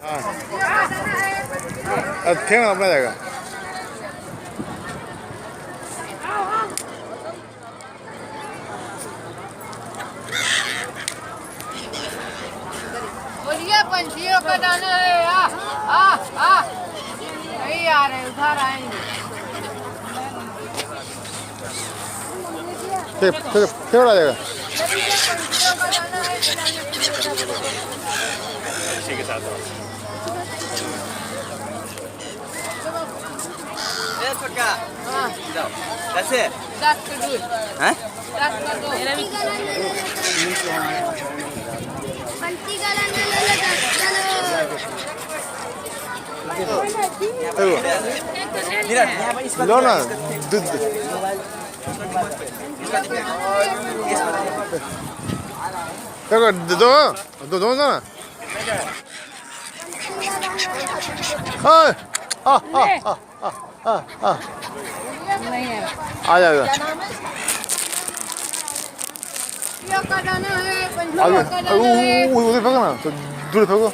हाँ फेंकना अपना जाएगा। बोलिए पंछियों का दाना है। आ आ आ नहीं आ रहे, उधर आएंगे। फेंक आ जाएगा। पंछियों का दाना है। इसी के साथ छोटका हाँ कैसे 10 का दूध हैं 10 का दो। पंछी का दाना ले लो 10 चलो। लो ना दूध दो दो ना। आ जाएगा। पंछियों का दाना है। पंछियों आगे का दाना है। उधर फेंको ना तो दूर फेंको।